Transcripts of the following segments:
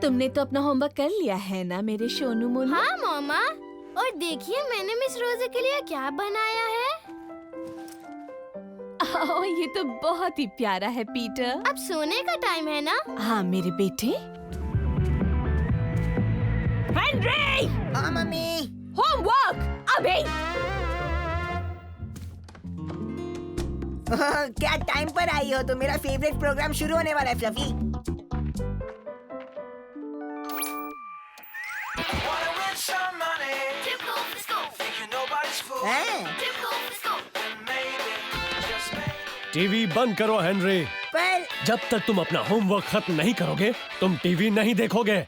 तुमने तो अपना होमवर्क कर लिया है ना मेरे सोनू मोनू? हाँ मामा, और देखिए मैंने मिस रोजे के लिए क्या बनाया है। ओह, ये तो बहुत ही प्यारा है पीटर। अब सोने का टाइम है ना? हाँ मेरे बेटे। हेनरी! हाँ मम्मी। होमवर्क अभी। क्या टाइम पर आई हो? तो मेरा फेवरेट प्रोग्राम शुरू होने वाला है फ्लफी। टीवी बंद करो हेनरी। पर जब तक तुम अपना होमवर्क खत्म नहीं करोगे तुम टीवी नहीं देखोगे।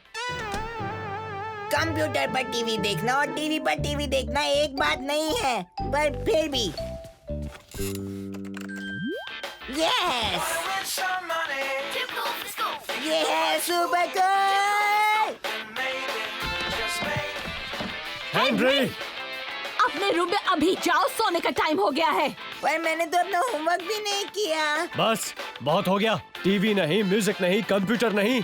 कंप्यूटर पर टीवी देखना और टीवी पर टीवी देखना एक बात नहीं है, पर फिर भी। यस, ये है सुपर कूल। हेनरी! अपने रूम में अभी जाओ, सोने का टाइम हो गया है। पर मैंने तो अपना होमवर्क भी नहीं किया। बस बहुत हो गया। टीवी नहीं, म्यूजिक नहीं, कंप्यूटर नहीं,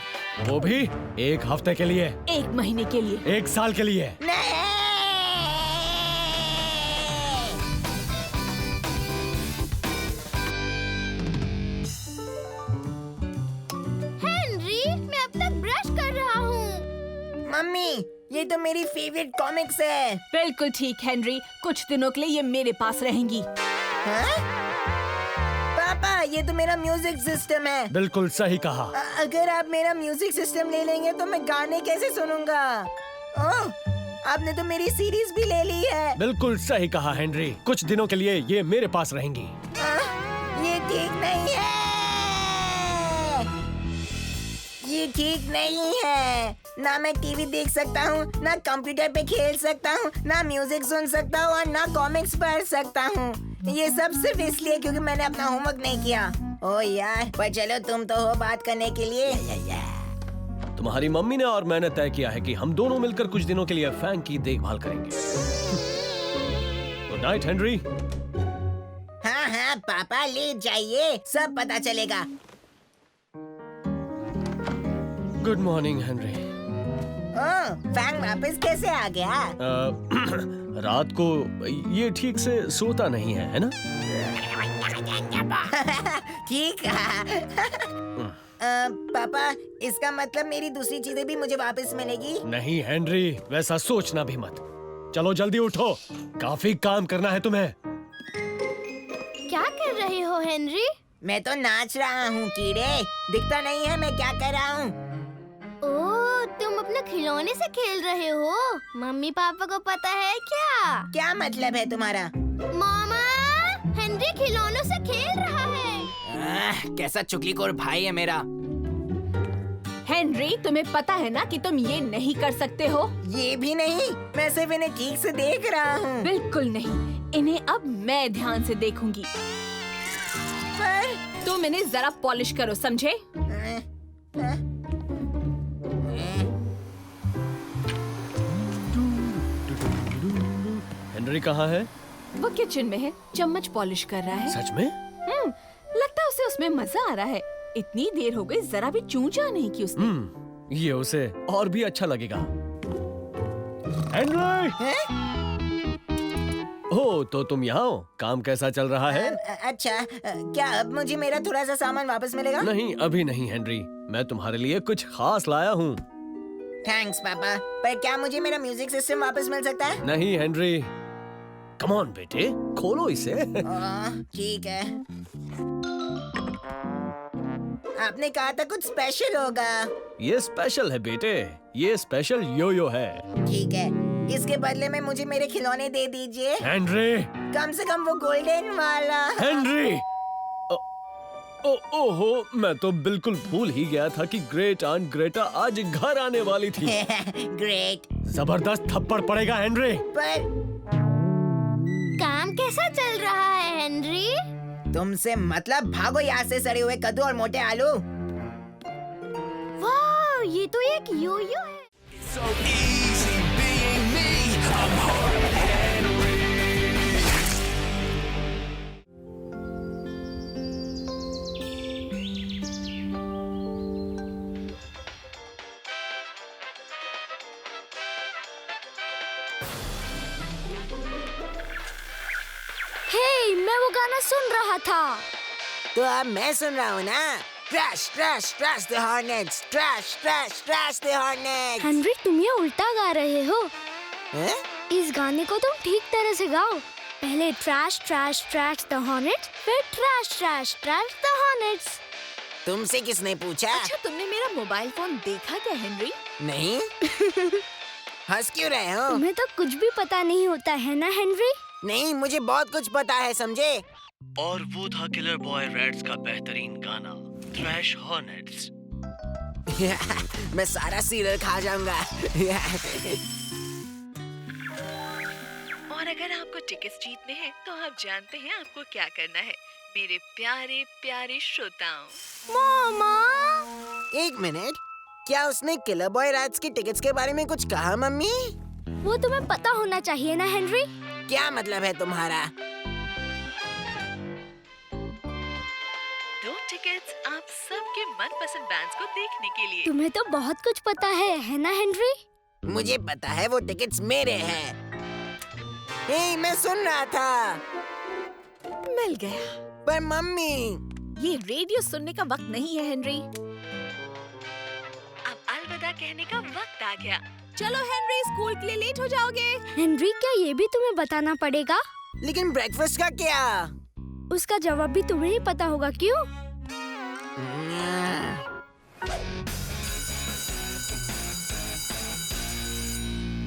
वो भी 1 हफ्ते के लिए, 1 महीने के लिए। 1 साल के लिए। नहीं। हेनरी, मैं अब तक ब्रश कर रहा हूँ। मम्मी, ये तो मेरी फेवरेट कॉमिक्स है। बिल्कुल ठीक हेनरी, कुछ दिनों के लिए ये मेरे पास रहेंगी। हाँ? पापा, ये तो मेरा म्यूजिक सिस्टम है। बिल्कुल सही कहा। अगर आप मेरा म्यूजिक सिस्टम ले लेंगे तो मैं गाने कैसे सुनूंगा? ओह, आपने तो मेरी सीरीज भी ले ली है। बिल्कुल सही कहा हेनरी, कुछ दिनों के लिए ये मेरे पास रहेंगी। ये ठीक नहीं है। ये ठीक नहीं है। ना मैं टीवी देख सकता हूँ, ना कंप्यूटर पे खेल सकता हूँ, ना म्यूजिक सुन सकता हूँ और ना कॉमिक्स पढ़ सकता हूँ। ये सब सिर्फ इसलिए क्योंकि मैंने अपना होमवर्क नहीं किया। ओ यार, पर चलो तुम तो हो बात करने के लिए। तुम्हारी मम्मी ने और मैंने तय किया है कि हम दोनों मिलकर कुछ दिनों के लिए फैंग की देखभाल करेंगे। Good night Henry. हाँ हाँ पापा, ले जाइए, सब पता चलेगा। Good morning Henry. Oh, Fang वापस कैसे आ गया? रात को ये ठीक से सोता नहीं है ना? ठीक है। पापा, इसका मतलब मेरी दूसरी चीजें भी मुझे वापस मिलेगी? नहीं हेनरी, वैसा सोचना भी मत। चलो जल्दी उठो, काफी काम करना है तुम्हें। क्या कर रहे हो हेनरी? मैं तो नाच रहा हूँ कीड़े, दिखता नहीं है मैं क्या कर रहा हूँ? ओह, तुम अपने खिलौने से खेल रहे हो? मम्मी पापा को पता है क्या? क्या मतलब है तुम्हारा? मामा, हेनरी खिलौनों से खेल रहा है। कैसा चुगलीखोर भाई है मेरा। हेनरी, तुम्हें पता है ना कि तुम ये नहीं कर सकते हो। ये भी नहीं, मैं सिर्फ इन्हें ठीक से देख रहा हूँ। बिल्कुल नहीं, इन्हें अब मैं ध्यान से देखूंगी। पर तुम इन्हें जरा पॉलिश करो, समझे? हेनरी कहाँ है? वो किचन में है, चम्मच पॉलिश कर रहा है। सच में? लगता है उसे उसमें मजा आ रहा है। इतनी देर हो गई, जरा भी चूंचा नहीं की उसने। ये उसे और भी अच्छा लगेगा। हेनरी! हो तो तुम यहाँ हो, काम कैसा चल रहा है? अच्छा, क्या अब मुझे मेरा थोड़ा सा सामान वापस मिलेगा? नहीं, अभी नहीं हेनरी, मैं तुम्हारे लिए कुछ खास लाया हूँ। थैंक्स पापा, पर क्या मुझे मेरा म्यूजिक सिस्टम वापस मिल सकता है? नहीं हेनरी, कम ऑन बेटे, खोलो इसे। ठीक है। आपने कहा था कुछ स्पेशल होगा। ये स्पेशल है बेटे, ये स्पेशल योयो है। ठीक है, इसके बदले में मुझे मेरे खिलौने दे दीजिए। हेनरी! कम से कम वो गोल्डन वाला। हेनरी! ओहो, मैं तो बिल्कुल भूल ही गया था कि ग्रेट आंट ग्रेटा आज घर आने वाली थी। ग्रेट। जबरदस्त थप्पड़ पड़ेगा हेनरी। पर काम कैसा चल रहा है हेनरी? तुमसे मतलब, भागो यहाँ से सड़े हुए कद्दू और मोटे आलू। वाह, ये तो एक योयो है। So easy being me. I'm Hard Henry. हे, मैं वो गाना सुन रहा था। तो अब मैं सुन रहा हूँ ना। Trash, trash, trash the Hornets. Trash, trash, trash the Hornets. Henry, तुम ये उल्टा गा रहे हो। हैं? इस गाने को तुम ठीक तरह से गाओ। पहले trash trash trash the hornets, फिर trash trash trash the hornets. तुमसे किसने पूछा? अच्छा, तुमने मेरा मोबाइल फोन देखा क्या हेनरी? नहीं। हंस क्यों रहे हो? तुम्हें तो कुछ भी पता नहीं होता है ना हेनरी? नहीं, मुझे बहुत कुछ पता है, समझे? और वो था किलर बॉय रेड्स का बेहतरीन गाना थ्रैश हॉर्नेट्स। मैं सारा सीरियल खा जाऊंगा। और अगर आपको टिकट्स जीतने हैं तो आप जानते हैं आपको क्या करना है मेरे प्यारे प्यारे श्रोताओं। मामा, एक मिनट, क्या उसने किलर बॉय रैट्स की टिकट्स के बारे में कुछ कहा मम्मी? वो तुम्हें पता होना चाहिए ना हेनरी? क्या मतलब है तुम्हारा? 2 टिकट्स आप सबके मनपसंद बैंड्स को देखने के लिए। तुम्हें तो बहुत कुछ पता है ना हेनरी? मुझे पता है वो टिकट्स मेरे हैं। हे, मैं सुन रहा था। मिल गया। पर मम्मी, ये रेडियो सुनने का वक्त नहीं है हेनरी। अब अलविदा कहने का वक्त आ गया। चलो हेनरी, स्कूल के लिए लेट हो जाओगे। हेनरी, क्या ये भी तुम्हें बताना पड़ेगा? लेकिन ब्रेकफास्ट का क्या? उसका जवाब भी तुम्हें ही पता होगा, क्यों?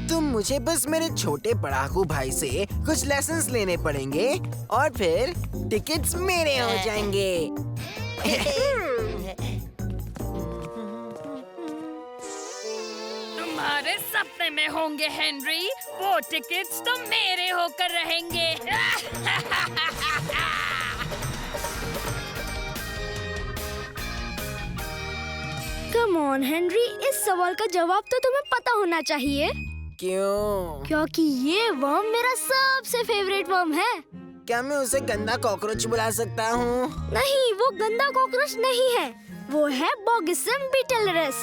तुम मुझे बस मेरे छोटे पढ़ाकू भाई से कुछ लेसन्स लेने पड़ेंगे और फिर टिकट्स मेरे हो जाएंगे। तुम्हारे सपने में होंगे हेनरी, वो टिकट्स तो मेरे होकर रहेंगे। कम ऑन हेनरी, इस सवाल का जवाब तो तुम्हें पता होना चाहिए। क्यों? क्योंकि ये वर्म मेरा सबसे फेवरेट वर्म है। क्या मैं उसे गंदा कॉकरोच बुला सकता हूँ? नहीं, वो गंदा कॉकरोच नहीं है, वो है बॉगिसम बीटलरस।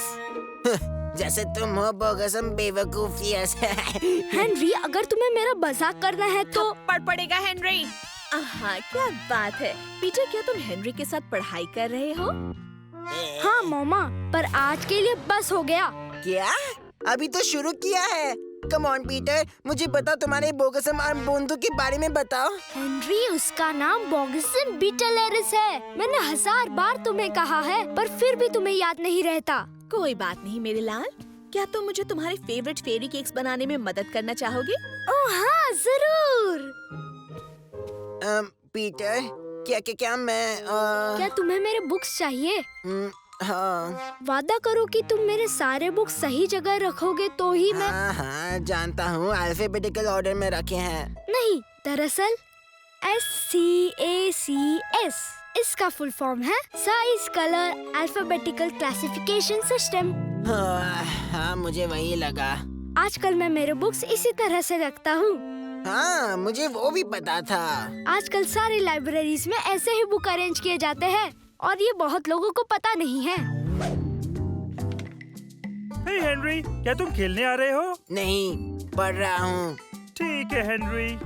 जैसे तुम हो बोगसम बेवकूफियस। हेनरी, अगर तुम्हें मेरा मजाक करना है तो पढ़ पड़ेगा हेनरी। आहा, क्या बात है। पीटर, क्या तुम हेनरी के साथ पढ़ाई कर रहे हो? हाँ मामा, पर आज के लिए बस हो गया। क्या? अभी तो शुरू किया है। कम ऑन पीटर, मुझे बता, तुम्हारे बोगसम बंधु के बारे में बताओ। हेनरी, उसका नाम बॉगिसम बीटलरस है। मैंने 1000 बार तुम्हें कहा है, पर फिर भी तुम्हें याद नहीं रहता। कोई बात नहीं मेरे लाल। क्या तुम मुझे तुम्हारे फेवरेट फेरी केक्स बनाने में मदद करना चाहोगे? ओह हाँ, जरूर। पीटर, क्या मैं क्या तुम्हें मेरे बुक्स चाहिए? हाँ। वादा करो कि तुम मेरे सारे बुक्स सही जगह रखोगे तो ही मैं। हाँ, जानता हूँ, अल्फाबेटिकल ऑर्डर में रखे हैं। नहीं, दरअसल SCACS इसका फुल फॉर्म है size colour alphabetical classification system. हाँ, मुझे वही लगा। आजकल मैं मेरे बुक्स इसी तरह से रखता हूँ। हाँ, मुझे वो भी पता था। आजकल सारी लाइब्रेरीज में ऐसे ही बुक अरेंज किए जाते हैं और ये बहुत लोगों को पता नहीं है। हे हेनरी, क्या तुम खेलने आ रहे हो? नहीं, पढ़ रहा हूँ। ठीक है हेनरी।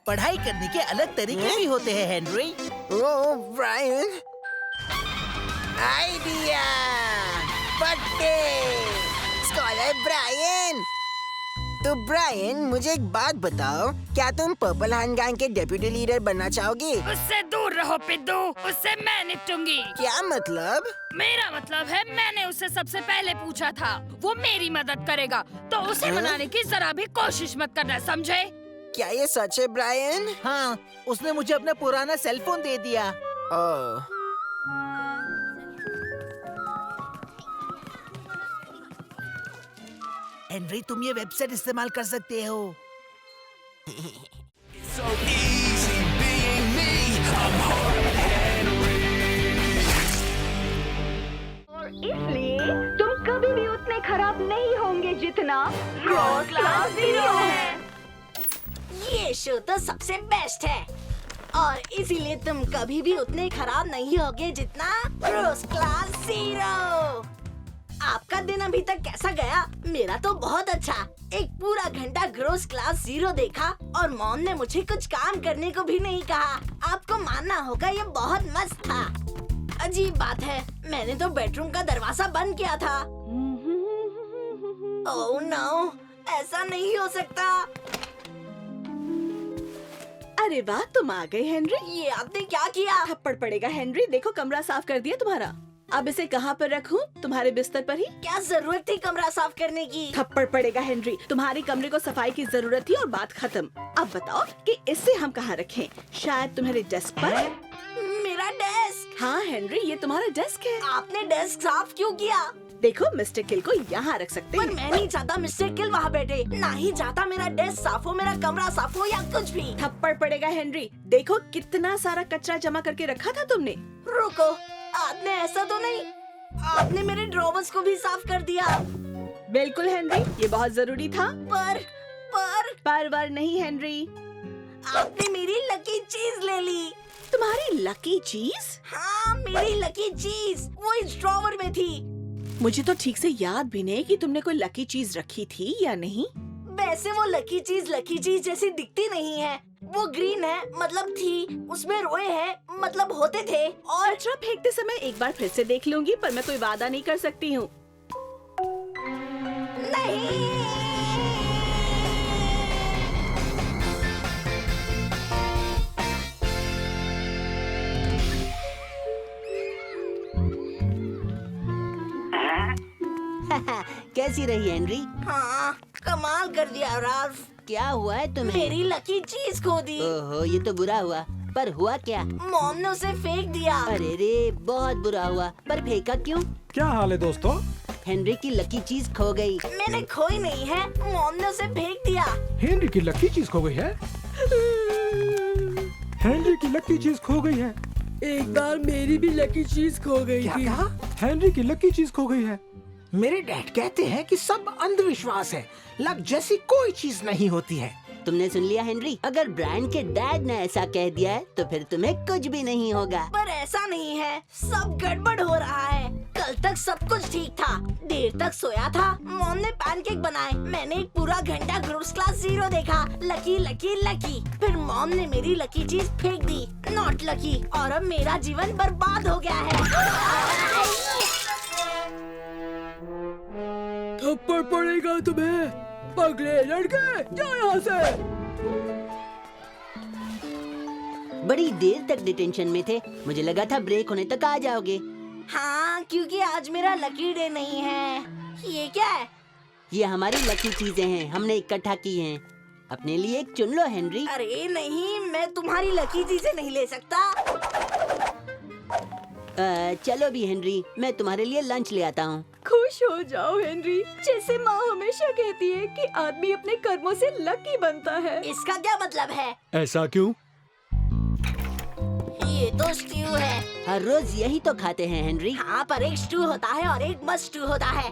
पढ़ाई करने के अलग तरीके भी होते हैं हेनरी। ओह ब्रायन, आइडिया, पट्टे, स्कॉलर ब्रायन। तो ब्रायन, मुझे एक बात बताओ, क्या तुम पर्पल हैंड गैंग के डेप्यूटी लीडर बनना चाहोगे? उससे दूर रहो पिद्दू, उससे मैं निपटूंगी। क्या मतलब? मेरा मतलब है मैंने उससे सबसे पहले पूछा था, वो मेरी मदद करेगा, तो उसे मनाने की जरा भी कोशिश मत करना, समझे? क्या ये सच है ब्रायन? हाँ, उसने मुझे अपना पुराना सेल फोन दे दिया। ओह। हेनरी, तुम ये वेबसाइट इस्तेमाल कर सकते हो। So easy being me. I'm hard और इसलिए तुम कभी भी उतने खराब नहीं होंगे जितना रोज क्लास 0 है। ये शो तो सबसे बेस्ट है और इसीलिए तुम कभी भी उतने खराब नहीं होगे जितना रोज क्लास 0। आपका दिन अभी तक कैसा गया? मेरा तो बहुत अच्छा। एक पूरा घंटा ग्रोस क्लास 0 देखा और मॉम ने मुझे कुछ काम करने को भी नहीं कहा। आपको मानना होगा ये बहुत मस्त था। अजीब बात है, मैंने तो बेडरूम का दरवाजा बंद किया था। ओह नो, ऐसा नहीं हो सकता। अरे वाह, तुम आ गए हेनरी। ये आपने क्या किया? थप्पड़ पड़ेगा हेनरी। देखो कमरा साफ कर दिया तुम्हारा। अब इसे कहाँ पर रखूं? तुम्हारे बिस्तर पर ही। क्या जरूरत थी कमरा साफ करने की? थप्पड़ पड़ेगा हेनरी। तुम्हारे कमरे को सफाई की जरूरत थी और बात खत्म। अब बताओ कि इसे हम कहाँ रखें? शायद तुम्हारे डेस्क पर। मेरा डेस्क? हाँ हेनरी, ये तुम्हारा डेस्क है। आपने डेस्क साफ क्यों किया? देखो मिस्टर किल को यहाँ रख सकते पर हैं। मैं नहीं चाहता मिस्टर किल वहाँ बैठे। ना ही चाहता मेरा डेस्क साफ हो, मेरा कमरा साफ हो या कुछ भी। थप्पड़ पड़ेगा हेनरी। देखो कितना सारा कचरा जमा करके रखा था तुमने। रुको, आपने ऐसा तो नहीं? आपने मेरे ड्रॉवर्स को भी साफ कर दिया। बिल्कुल हेनरी, ये बहुत जरूरी था। पर वर नहीं हेनरी। आपने मेरी लकी चीज ले ली। तुम्हारी लकी चीज? हाँ, मेरी लकी चीज वो इस ड्रॉवर में थी। मुझे तो ठीक से याद भी नहीं कि तुमने कोई लकी चीज रखी थी या नहीं। वैसे वो लकी चीज जैसी दिखती नहीं है। वो ग्रीन है, मतलब थी। उसमें रोए हैं, मतलब होते थे। और कचरा फेंकते समय एक बार फिर से देख लूंगी, पर मैं कोई वादा नहीं कर सकती हूँ। नहीं। कैसी रही हेनरी? हाँ, कमाल कर दिया राल्फ। क्या हुआ है तुम्हें? मेरी लकी चीज खो दी। ओहो, ये तो बुरा हुआ। पर हुआ क्या? मॉम ने उसे फेंक दिया। अरे रे, बहुत बुरा हुआ। पर फेंका क्यों? क्या हाल है दोस्तों? हेनरी की लकी चीज खो गई। मैंने खोई नहीं है, मॉम ने उसे फेंक दिया। हेनरी की लकी चीज खो गई है। हेनरी की लकी चीज खो गई है। एक बार मेरी भी लकी चीज खो गई क्या थी। कहा? हेनरी की लकी चीज खो गई है। मेरे डैड कहते हैं कि सब अंधविश्वास है। लक जैसी कोई चीज नहीं होती है। तुमने सुन लिया हेनरी? अगर ब्रायन के डैड ने ऐसा कह दिया है तो फिर तुम्हें कुछ भी नहीं होगा। पर ऐसा नहीं है, सब गड़बड़ हो रहा है। कल तक सब कुछ ठीक था। देर तक सोया था। मॉम ने पैनकेक बनाए। मैंने एक पूरा घंटा ग्रोस क्लास 0 देखा। Lucky lucky lucky. फिर मॉम ने मेरी लकी चीज फेंक दी। Not lucky. और अब मेरा जीवन बर्बाद हो गया है। थप्पड़ पड़ेगा तुम्हें, पगले लड़के, जाओ यहाँ से। बड़ी देर तक डिटेंशन में थे। मुझे लगा था ब्रेक होने तक आ जाओगे। हाँ, क्योंकि आज मेरा लकी डे नहीं है। ये क्या है? ये हमारी लकी चीजें हैं, हमने इकट्ठा की हैं। अपने लिए एक चुन लो हेनरी। अरे नहीं, मैं तुम्हारी लकी चीजें नहीं ले सकता। चलो भी हेनरी, मैं तुम्हारे लिए लंच ले आता हूँ। खुश हो जाओ हेनरी। जैसे माँ हमेशा कहती है कि आदमी अपने कर्मों से लकी बनता है। इसका क्या मतलब है? ऐसा क्यों? ये तो स्ट्यू है। हर रोज यही तो खाते हैं हेनरी। हाँ, पर एक स्टू होता है और एक मस्त स्टू होता है।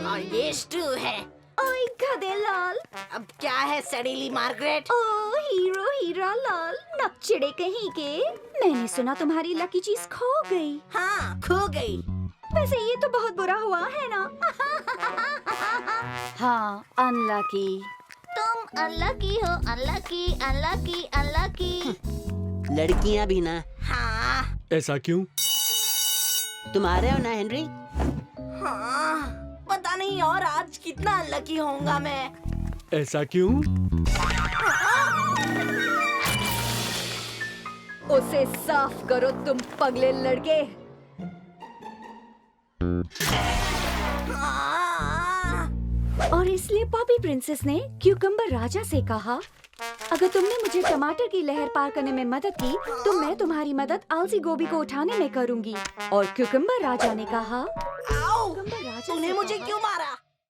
और ये स्टू है। ओए गधे लाल। अब क्या है सड़ीली मार्गरेट? ओ हीरो हीरा लाल, नकचिड़े कहीं के। मैंने सुना तुम्हारी लकी चीज खो गई। हाँ, खो गई। वैसे ये तो बहुत बुरा हुआ है ना। हाँ, अनलकी। तुम अनलकी हो, अनलकी अनलकी अनलकी। लड़कियाँ भी ना। हाँ। ऐसा क्यों? तुम आ रहे हो ना हेनरी? हाँ, पता नहीं और आज कितना अनलकी होऊंगा मैं। ऐसा क्यों? उसे साफ करो तुम पगले लड़के। और इसलिए पॉपी प्रिंसेस ने क्यूकम्बर राजा से कहा, अगर तुमने मुझे टमाटर की लहर पार करने में मदद की तो मैं तुम्हारी मदद आलसी गोभी को उठाने में करूंगी। और क्यूकम्बर राजा ने कहा, आओ, तूने मुझे क्यों मारा?